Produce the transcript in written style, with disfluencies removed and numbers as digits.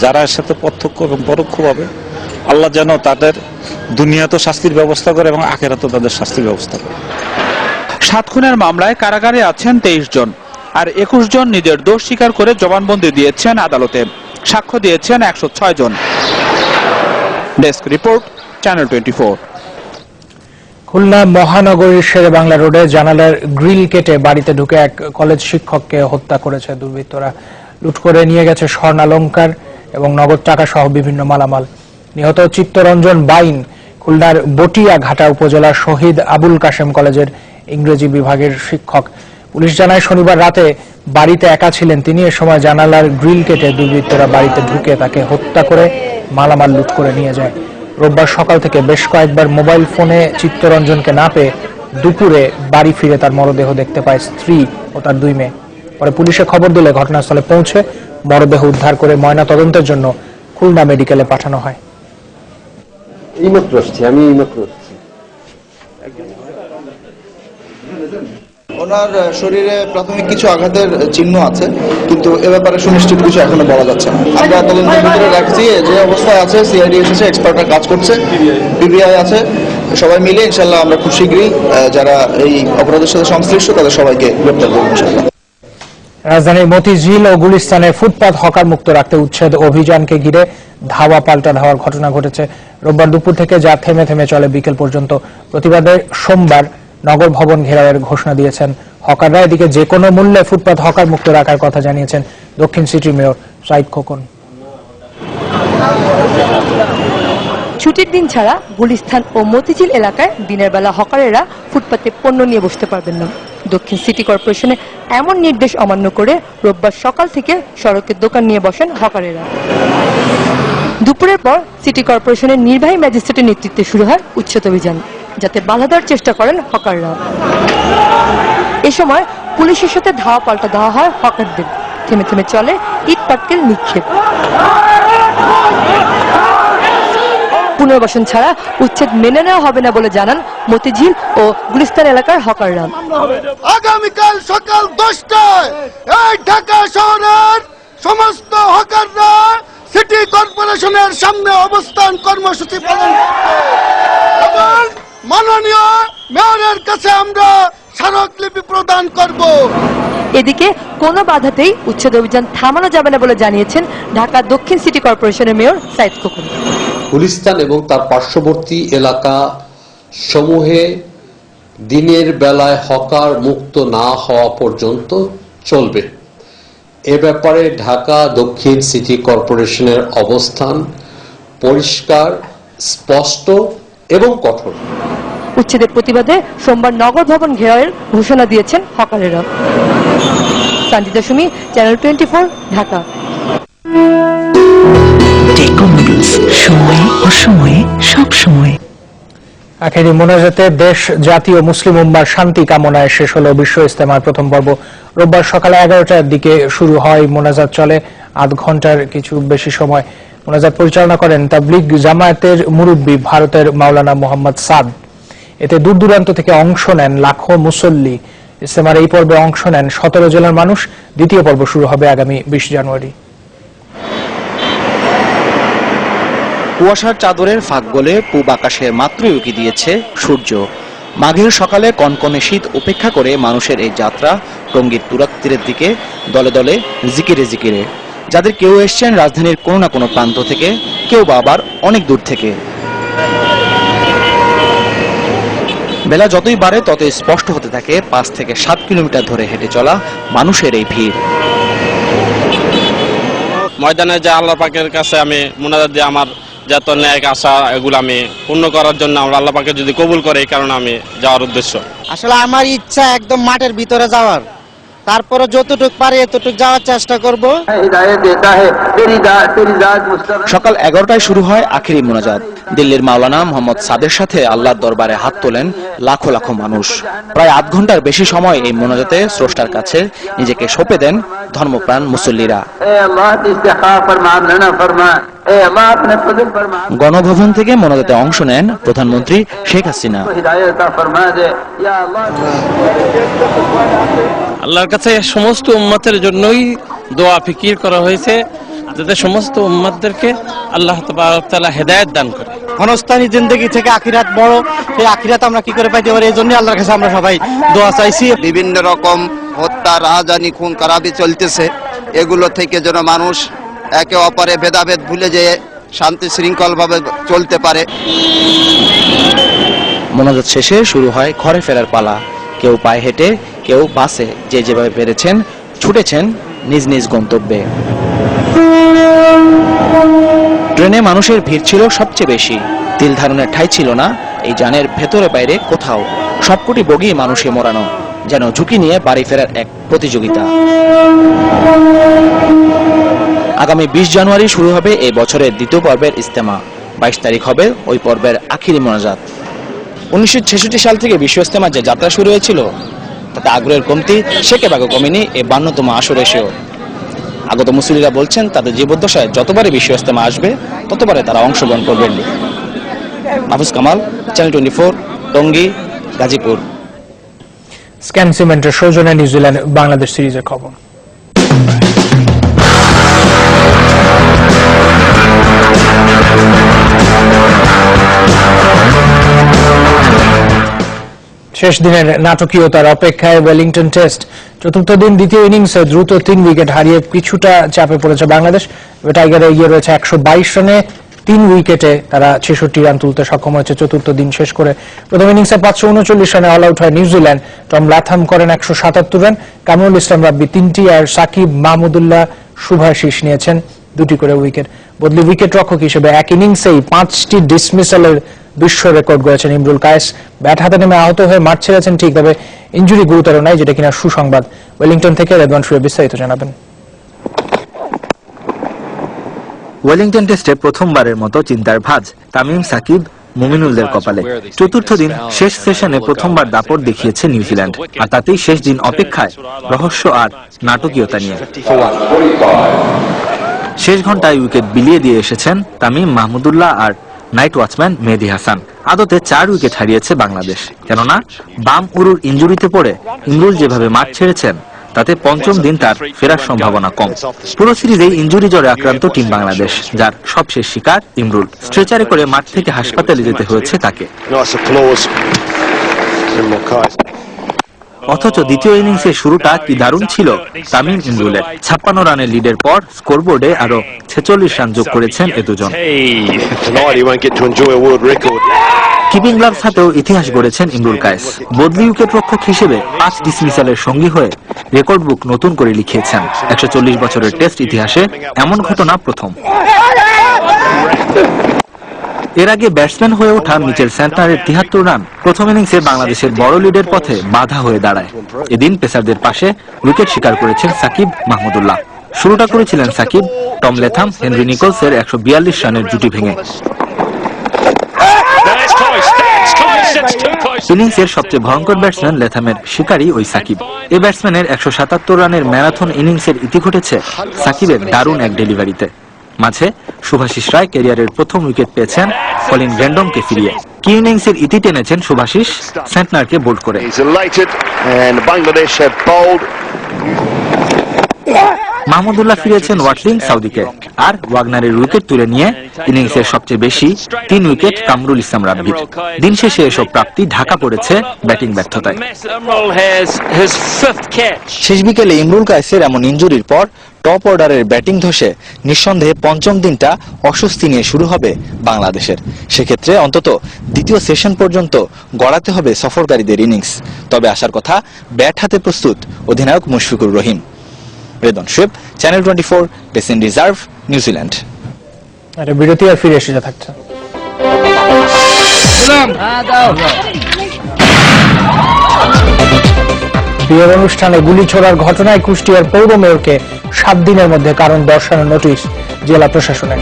যারা এর সাথে প্রত্যক্ষ এবং পরোক্ষভাবে, আল্লাহ যেন তাদের দুনিয়াতেও শাস্তির ব্যবস্থা করে এবং আখিরাতেও তাদের শাস্তির ব্যবস্থা করে। 7 খুনের মামলায় কারাগারে আছেন 23 জন, আর 21 জন নিজের দোষ স্বীকার করে জবানবন্দি দিয়েছেন আদালতে। সাক্ষ্য দিয়েছেন 106 জন। Desk report, channel 24। খুলনা মহানগরীর শেরেবাংলা রোডে জানালার গ্রিল কেটে বাড়িতে ঢুকে এক কলেজ শিক্ষককে হত্যা করেছে দুর্বৃত্তরা। লুট করে নিয়ে গেছে স্বর্ণালংকার এবং নগদ টাকা সহ বিভিন্ন মালামাল। নিহত চিত্তরঞ্জন বাইন খুলনার বটিয়া ঘাটা উপজেলার শহীদ আবুল কাশেম কলেজের ইংরেজি বিভাগের শিক্ষক। পুলিশ জানায় শনিবার রাতে বাড়িতে একা ছিলেন তিনি। এ সময় জানালার গ্রিল কেটে দুর্বৃত্তরা বাড়িতে ঢুকে তাকে হত্যা করে মালামাল লুট করে নিয়ে যায়। রোববার সকাল থেকে বেশ কয়েকবার মোবাইল ফোনে চিত্তরঞ্জনকে না পেয়ে দুপুরে বাড়ি ফিরে তার মরদেহ দেখতে পায় স্ত্রী ও তার 2 মেয়ে। পরে পুলিশে খবর দিলে ঘটনাস্থলে পৌঁছে মরদেহ উদ্ধার করে ময়না তদন্তের জন্য খুলনা মেডিকেলে পাঠানো হয়। ওনার শরীরে প্রাথমিক কিছু আঘাতের চিহ্ন আছে, কিন্তু এ ব্যাপারে সুনিশ্চিত কিছু এখনো বলা যাচ্ছে না। আমরা তদন্তের ভিতরে রাখছি, যে অবস্থায় আছে সিআইডি এসেছে, এক্সপার্টরা কাজ করছে, পিবিআই আছে, সবাই মিলে ইনশাল্লাহ আমরা খুব শীঘ্রই যারা এই অপরাধের সাথে সংশ্লিষ্ট তাদের সবাইকে গ্রেপ্তার করব ইনশাল্লাহ। রাজধানীর মতিঝিল ও গুলিস্তানে ফুটপাত হকার মুক্ত রাখতে উচ্ছেদ অভিযানকে ঘিরে ধাওয়া পাল্টা ধাওয়ার ঘটনা ঘটেছে। রোববার দুপুর থেকে যা থেমে থেমে চলে বিকেল পর্যন্ত। প্রতিবাদে সোমবার নগর ভবন ঘেরাওয়ের ঘোষণা দিয়েছেন হকাররা। এদিকে যে কোনো মূল্যে ফুটপাত হকার মুক্ত রাখার কথা জানিয়েছেন দক্ষিণ সিটি মেয়র সাইদ খোকন। ছুটির দিন ছাড়া গুলিস্তান ও মতিঝিল এলাকায় দিনের বেলা হকারেরা ফুটপাতে পণ্য নিয়ে বসতে পারবেন না। দক্ষিণ সিটি কর্পোরেশনে এমন নির্দেশ অমান্য করে রোববার সকাল থেকে সড়কের দোকান নিয়ে বসেন হকারেরা। দুপুরের পর সিটি কর্পোরেশনের নির্বাহী ম্যাজিস্ট্রেটের নেতৃত্বে শুরু হয় উচ্ছেদ অভিযান, যাতে বাধা দেওয়ার চেষ্টা করেন হকাররা। এ সময় পুলিশের সাথে ধাওয়া পাল্টা দেওয়া হয় হকারদের। থেমে থেমে চলে ইট পাটকেল নিক্ষেপ। পুনর্বাসন ছাড়া উচ্ছেদ মেনে নেওয়া হবে না বলে জানান মতিঝিল ও গুলিস্তান এলাকার হকাররা। আগামীকাল সকাল 10টায় এই ঢাকা শহরের সমস্ত হকাররা সিটি কর্পোরেশনের সামনে অবস্থান কর্মসূচি পালন করবে এবং মাননীয় মেয়রের কাছে আমরা স্মারকলিপি প্রদান করব। এদিকে কোনো বাধাতেই উচ্ছেদ অভিযান থামানো যাবে না বলে জানিয়েছেন ঢাকা দক্ষিণ সিটি কর্পোরেশনের মেয়র সাইদ খোকন। গুলিস্তান এবং তার পার্শ্ববর্তী এলাকা সমূহে দিনের বেলায় হকার মুক্ত না হওয়া পর্যন্ত চলবে। এ ব্যাপারে ঢাকা দক্ষিণ সিটি কর্পোরেশনের অবস্থান পরিষ্কার, স্পষ্ট এবং কঠোর। উচ্ছেদের প্রতিবাদে সোমবার নগর ভবন ঘেরাওয়ের ঘোষণা দিয়েছেন হকারেরা। সঞ্জিতা সুমি, চ্যানেল 24, ঢাকা। সময়ে অসময়ে সব সময়। আখেরি মোনাজাতে দেশ, জাতি ও মুসলিম উম্মার শান্তি কামনায় শেষ হলো বিশ্ব ইজতেমার প্রথম পর্ব। রোববার সকালে 11টার দিকে শুরু হয় মোনাজাত, চলে আধ ঘন্টার কিছু বেশি সময়। মোনাজাত পরিচালনা করেন তাবলিগ জামায়াতের মুরব্বী ভারতের মাওলানা মোহাম্মদ সাদ। এতে দূর দূরান্ত থেকে অংশ নেন লাখো মুসল্লি। ইজতেমার এই পর্বে অংশ নেন 17 জেলার মানুষ। দ্বিতীয় পর্ব শুরু হবে আগামী 20 জানুয়ারি। কুয়াশার চাদরের ফাঁক গলে পূব আকাশের মাত্রই উঁকি দিয়েছে সূর্য। মাঘের সকালে কনকনে শীত উপেক্ষা করে মানুষের এই যাত্রা টঙ্গীর তুরাগ তীরের দিকে দলে দলে, জিকিরে জিকিরে। যাদের কেউ এসছেন রাজধানীর কোনো না কোনো প্রান্ত থেকে, কেউ বা আবার অনেক দূর থেকে। বেলা যতই বাড়ে ততই স্পষ্ট হতে থাকে 5 থেকে 7 কিলোমিটার ধরে হেঁটে চলা মানুষের এই ভিড়। ময়দানে যে আল্লাহ পাকের কাছে আমি মুনাজাত দিয়ে আমার যত ন্যায় আশা এগুলো আমি পূর্ণ করার জন্য আমরা আল্লাহ পাকে যদি কবুল করে, এই কারণে আমি যাওয়ার উদ্দেশ্য। আসলে আমার ইচ্ছা একদম মাঠের ভিতরে যাওয়ার, তারপরে যতটুক পারি এতটুক যাওয়ার চেষ্টা করব। সকাল 11টায় শুরু হয় আখেরি মোনাজাত। দিল্লির মাওলানা মোহাম্মদ সাদের সাথে আল্লাহর দরবারে হাত তোলেন লাখো লাখো মানুষ। প্রায় আধ ঘন্টার বেশি সময় এই মোনাজাতে স্রষ্টার কাছে নিজেকে সঁপে দেন ধর্মপ্রাণ মুসল্লিরা। গণভবন থেকে মোনাজাতে অংশ নেন প্রধানমন্ত্রী শেখ হাসিনা। আল্লাহর কাছে সমস্ত উম্মতের জন্যই দোয়া ফিকির করা হয়েছে। যাতে সমস্ত উম্মতদেরকে আল্লাহ তাআলা হেদায়েত দান করে। ক্ষণস্থায়ী জিন্দগি থেকে আখিরাত বড়, সেই আখিরাত আমরা কি করে পাইতে পারি, এই জন্য আল্লাহর কাছে আমরা সবাই দোয়া চাইছি। বিভিন্ন রকম হত্যা, রাহাজানি, খুন খারাপি চলতেছে, এগুলো থেকে যেন মানুষ একে অপরে ভেদাভেদ ভুলে যেয়ে শান্তি শৃঙ্খলভাবে চলতে পারে। মোনাজাত শেষে শুরু হয় ঘরে ফেরার পালা। কেউ পায়ে হেঁটে, কেউ বাসে, যে যেভাবে পেরেছেন ছুটেছেন নিজ নিজ গন্তব্যে। ট্রেনে মানুষের ভিড় ছিল সবচেয়ে বেশি। তিল ধারণের ঠাঁই ছিল না এই যানের ভেতরে বাইরে কোথাও। সবকটি বগি মানুষে মোড়ানো, যেন ঝুঁকি নিয়ে বাড়ি ফেরার এক প্রতিযোগিতা। আগামী 20 জানুয়ারি শুরু হবে এই বছরের দ্বিতীয় পর্বের ইজতেমা। 22 তারিখ হবে ওই পর্বের আখিরি মোনাজাত। 1966 সাল থেকে বিশ্ব ইজতেমা যে যাত্রা শুরু হয়েছিল, তাতে আগ্রহের কমতি সেকেবাগে কমেনি এই 52তম আসর এসেও। আগত মুসল্লিরা বলছেন তাদের জীবদ্দশায় যতবারই বিশ্ব ইজতেমা আসবে ততবারে তারা অংশগ্রহণ করবেন। মাহফুজ কামাল, চ্যানেল 24, টঙ্গী, গাজীপুর। স্ক্যান সিমেন্টের সৌজন্যে নিউজিল্যান্ড বাংলাদেশ সিরিজের খবর। শেষ দিনের নাটকীয়তার অপেক্ষায় ওয়েলিংটন টেস্ট চতুর্থ দিন দ্বিতীয় ইনিংসে দ্রুত 3 উইকেট হারিয়ে কিছুটা চাপে পড়েছে বাংলাদেশ। টাইগারে এগিয়ে রয়েছে 122 রানে। 3 উইকেটে তারা 66 রান তুলতে সক্ষম হয়েছে চতুর্থ দিন শেষ করে। প্রথম ইনিংসে 539 রানে অল আউট হয় নিউজিল্যান্ড। টম লাথাম করেন 177 রান। কামরুল ইসলাম রাব্বি 3টি আর সাকিব, মাহমুদুল্লাহ, শুভাশিস নিয়েছেন 2টি করে উইকেট। বদলি উইকেট রক্ষক হিসেবে এক ইনিংসেই 5টি ডিসমিসালের বিশ্ব রেকর্ড গড়েছেন ইমরুল কায়েস। ব্যাট হাতে নেমে আহত হয়ে মাঠ ছেড়েছেন ঠিক, তবে ইনজুরি গুরুতর নয়, যেটা কিনা সুসংবাদ। ওয়েলিংটন থেকে রেদওয়ান শুয়ে বিস্তারিত জানাবেন। ওয়েলিংটন টেস্টে প্রথমবারের মতো চিন্তার ভাঁজ তামিম, সাকিব, মুমিনুলদের কপালে। চতুর্থ দিন শেষ সেশনে প্রথমবার দাপট দেখিয়েছে নিউজিল্যান্ড, আর তাতেই শেষ দিন অপেক্ষায় রহস্য আর নাটকীয়তা নিয়ে। শেষ ঘন্টায় উইকেট বিলিয়ে দিয়ে এসেছেন তামিম, মাহমুদুল্লাহ আর নাইট ওয়াচম্যান মেহেদী হাসান। আদতে 4 উইকেট হারিয়েছে বাংলাদেশ, কেননা বাম উরুর ইনজুরিতে পড়ে ইমরুল যেভাবে মাঠ ছেড়েছেন তাতে পঞ্চম দিন তার ফেরার সম্ভাবনা কম। পুরো সিরিজেই ইনজুরি জ্বরে আক্রান্ত টিম বাংলাদেশ, যার সবশেষ শিকার ইমরুল। স্ট্রেচারে করে মাঠ থেকে হাসপাতালে যেতে হয়েছে তাকে। অথচ দ্বিতীয় ইনিংসের শুরুটা কি দারুণ ছিল তামিম, ইমরুলের। 56 রানের লিডের পর স্কোরবোর্ডে আরো 46 রান যোগ করেছেন এ দুজন। কিপিং গ্লাভস হাতেও ইতিহাস গড়েছেন ইমরুল কায়েস। বদলি উইকেট রক্ষক হিসেবে 5 ডিসমিসালের সঙ্গী হয়ে রেকর্ড বুক নতুন করে লিখিয়েছেন। 140 বছরের টেস্ট ইতিহাসে এমন ঘটনা প্রথম। এর আগে ব্যাটসম্যান হয়ে ওঠা মিচেল স্যান্টনারের 73 রান প্রথম ইনিংসে বাংলাদেশের বড় লিডের পথে বাধা হয়ে দাঁড়ায়। এদিন পেসারদের পাশে উইকেট শিকার করেছেন সাকিব, মাহমুদুল্লাহ। শুরুটা করেছিলেন সাকিব, টম লেথাম, হেনরি নিকোলসের 142 রানের জুটি ভেঙে। ইনিংসের সবচেয়ে ভয়ঙ্কর ব্যাটসম্যান লেথামের শিকারী ওই সাকিব। এই ব্যাটসম্যানের 177 রানের ম্যারাথন ইনিংসের ইতি ঘটেছে সাকিবের দারুণ এক ডেলিভারিতে। মাঝে শুভাশিস রায় ক্যারিয়ারের প্রথম উইকেট পেয়েছেন কলিন গ্র্যান্ডমকে ফিরিয়ে। কি ইনিংসের ইতি টেনেছেন শুভাশিস, সেন্টনারকে বোল্ড করে। মাহমুদুল্লাহ ফিরেছেন ওয়াটলিং সাউদিকে, আর ওয়াগনারের উইকেট তুলে নিয়ে ইনিংসের সবচেয়ে বেশি 3 উইকেট কামরুল ইসলাম রাব্বির। দিন শেষে এসব প্রাপ্তি ঢাকা পড়েছে ব্যাটিং ব্যর্থতায়। শেষ বিকেলে ইমরুল কায়েসের এমন ইনজুরির পর টপ অর্ডারের ব্যাটিং ধসে নিঃসন্দেহে পঞ্চম দিনটা অস্বস্তি নিয়ে শুরু হবে বাংলাদেশের। সেক্ষেত্রে অন্তত দ্বিতীয় সেশন পর্যন্ত গড়াতে হবে সফরকারীদের ইনিংস। তবে আসার কথা ব্যাট হাতে প্রস্তুত অধিনায়ক Mushfiqur Rahim. Redon Shoaib, channel 24, test reserve, New Zealand. বিরতি আর ফিরে এসে থাকছে। বিয়ের অনুষ্ঠানে গুলি ছোড়ার ঘটনায় কুষ্টিয়ার পৌর মেয়রকে 7 দিনের মধ্যে কারণ দর্শানোর নোটিশ জেলা প্রশাসনের।